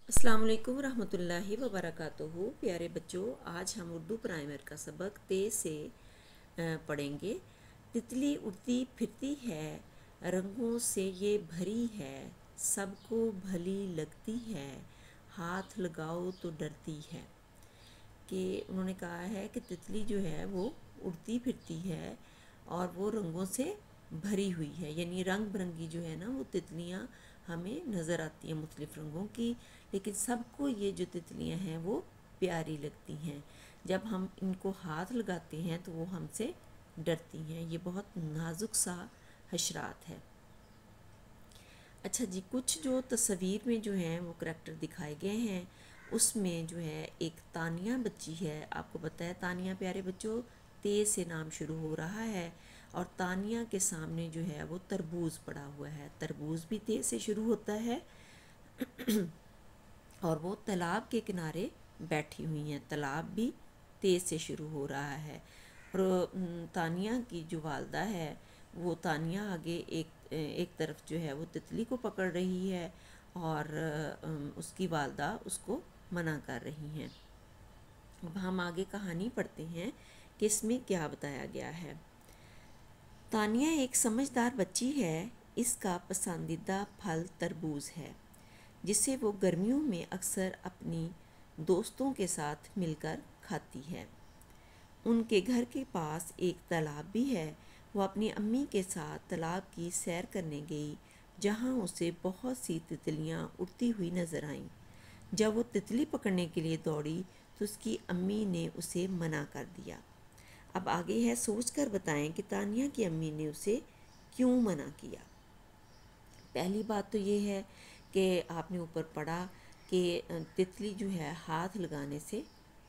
अस्सलाम वालेकुम रहमतुल्लाहि वबरकातुहू। प्यारे बच्चों, आज हम उर्दू प्राइमर का सबक ते से पढ़ेंगे। तितली उड़ती फिरती है, रंगों से ये भरी है, सबको भली लगती है, हाथ लगाओ तो डरती है। कि उन्होंने कहा है कि तितली जो है वो उड़ती फिरती है और वो रंगों से भरी हुई है, यानी रंग बिरंगी जो है ना वो तितलियाँ हमें नज़र आती हैं मुख्तलिफ़ रंगों की, लेकिन सबको ये जो तितलियाँ हैं वो प्यारी लगती हैं। जब हम इनको हाथ लगाते हैं तो वो हमसे डरती हैं। ये बहुत नाजुक सा हशरात है। अच्छा जी, कुछ जो तस्वीर में जो हैं वो करैक्टर दिखाए गए हैं, उसमें जो है एक तानिया बच्ची है। आपको पता है तानिया प्यारे बच्चों ते से नाम शुरू हो रहा है, और तानिया के सामने जो है वो तरबूज पड़ा हुआ है। तरबूज भी ते से शुरू होता है और वो तालाब के किनारे बैठी हुई हैं। तालाब भी ते से शुरू हो रहा है। और तानिया की जो वालदा है वो तानिया आगे एक तरफ जो है वो तितली को पकड़ रही है, और उसकी वालदा उसको मना कर रही हैं। अब हम आगे कहानी पढ़ते हैं कि इसमें क्या बताया गया है। तानिया एक समझदार बच्ची है। इसका पसंदीदा फल तरबूज है, जिसे वो गर्मियों में अक्सर अपनी दोस्तों के साथ मिलकर खाती है। उनके घर के पास एक तालाब भी है। वो अपनी अम्मी के साथ तालाब की सैर करने गई, जहाँ उसे बहुत सी तितलियाँ उड़ती हुई नजर आईं। जब वो तितली पकड़ने के लिए दौड़ी तो उसकी अम्मी ने उसे मना कर दिया। अब आगे है, सोच कर बताएं कि तानिया की अम्मी ने उसे क्यों मना किया। पहली बात तो ये है कि आपने ऊपर पढ़ा कि तितली जो है हाथ लगाने से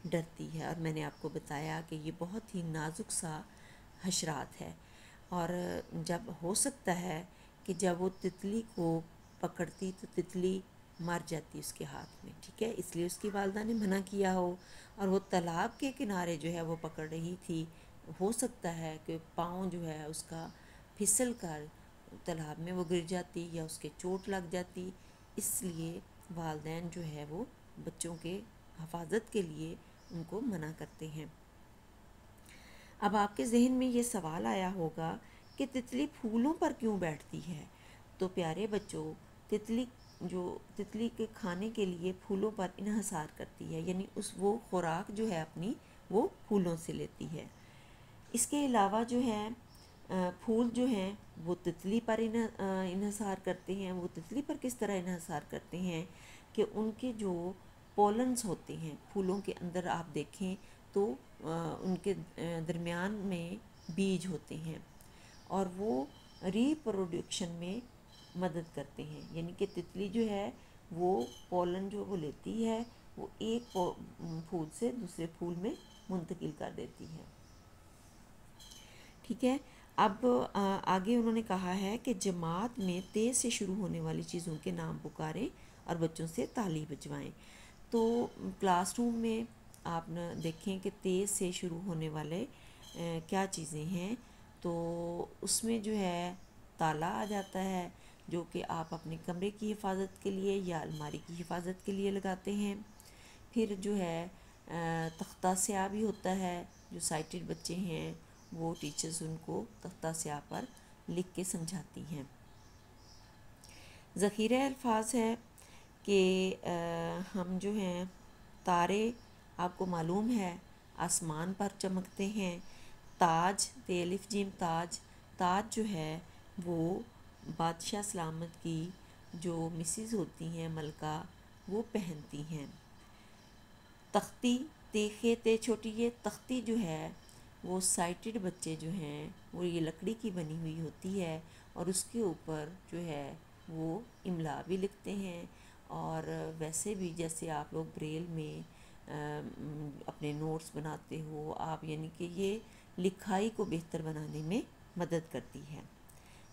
डरती है, और मैंने आपको बताया कि ये बहुत ही नाजुक सा हशरात है, और जब हो सकता है कि जब वो तितली को पकड़ती तो तितली मर जाती उसके हाथ में, ठीक है, इसलिए उसकी वालदा ने मना किया हो। और वो तालाब के किनारे जो है वो पकड़ रही थी, हो सकता है कि पाँव जो है उसका फिसल कर तालाब में वो गिर जाती या उसके चोट लग जाती, इसलिए वालिदैन जो है वो बच्चों के हिफाजत के लिए उनको मना करते हैं। अब आपके जहन में ये सवाल आया होगा कि तितली फूलों पर क्यों बैठती है। तो प्यारे बच्चों, तितली के खाने के लिए फूलों पर इन्हसार करती है, यानी वो खुराक जो है अपनी वो फूलों से लेती है। इसके अलावा जो है फूल जो हैं वो तितली पर इन्हसार करते हैं। वो तितली पर किस तरह इन्हसार करते हैं कि उनके जो पोलन्स होते हैं फूलों के अंदर, आप देखें तो उनके दरमियान में बीज होते हैं, और वो रिप्रोडक्शन में मदद करते हैं। यानी कि तितली जो है वो पोलन जो वो लेती है, वो एक फूल से दूसरे फूल में मुंतकिल कर देती है, ठीक है। अब आगे उन्होंने कहा है कि जमात में तेज़ से शुरू होने वाली चीज़ों के नाम पुकारें और बच्चों से ताली बजवाएं। तो क्लासरूम में आप न देखें कि तेज़ से शुरू होने वाले क्या चीज़ें हैं, तो उसमें जो है ताला आ जाता है, जो कि आप अपने कमरे की हिफाजत के लिए या अलमारी की हिफाजत के लिए लगाते हैं। फिर जो है तख्ता स्याह भी होता है। जो साइटेड बच्चे हैं वो टीचर्स उनको तख्ता स्याह पर लिख के समझाती हैं। ज़ख़ीरा अल्फाज है कि हम जो हैं तारे, आपको मालूम है आसमान पर चमकते हैं। ताज, तेलिफ जिम ताज, ताज जो है वो बादशाह सलामत की जो मिसिज़ होती हैं मलका, वो पहनती हैं। तख्ती, तेखे ते छोटी, ये तख्ती जो है वो साइटेड बच्चे जो हैं वो ये लकड़ी की बनी हुई होती है, और उसके ऊपर जो है वो इमला भी लिखते हैं। और वैसे भी जैसे आप लोग ब्रेल में अपने नोट्स बनाते हो आप, यानी कि ये लिखाई को बेहतर बनाने में मदद करती है।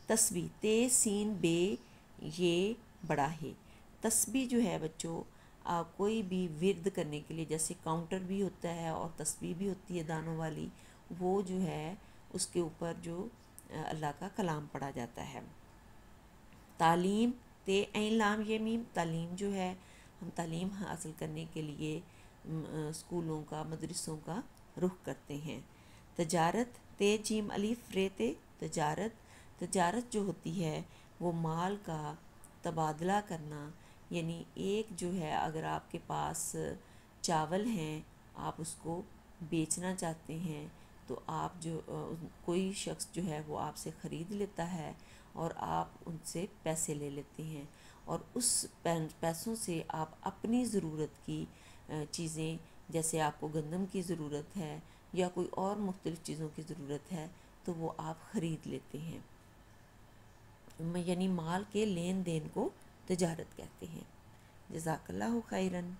तस्बीह, ते सीन बे ये बड़ा है। तस्बीह जो है बच्चों कोई भी विर्द करने के लिए, जैसे काउंटर भी होता है और तस्बीह भी होती है दानों वाली, वो जो है उसके ऊपर जो अल्लाह का कलाम पढ़ा जाता है। तालीम, ते ऐन लाम ये मीम, तालीम जो है ہم تعلیم حاصل کرنے کے لیے اسکولوں کا، مدرسوں کا رخ کرتے ہیں۔ تجارت، تے جیم الف رے تے، تجارت جو ہوتی ہے وہ مال کا تبادلہ کرنا، یعنی ایک جو ہے اگر آپ کے پاس چاول ہیں، آپ اس کو بیچنا چاہتے ہیں تو آپ جو کوئی شخص جو ہے وہ آپ سے خرید لیتا ہے اور آپ ان سے پیسے لے لیتے ہیں، اور اس پیسوں سے آپ اپنی ضرورت کی چیزیں، جیسے آپ کو گندم کی ضرورت ہے یا کوئی اور مختلف چیزوں کی ضرورت ہے تو وہ آپ خرید لیتے ہیں، یعنی مال کے لین دین کو تجارت کہتے ہیں۔ جزاک اللہ خیراً۔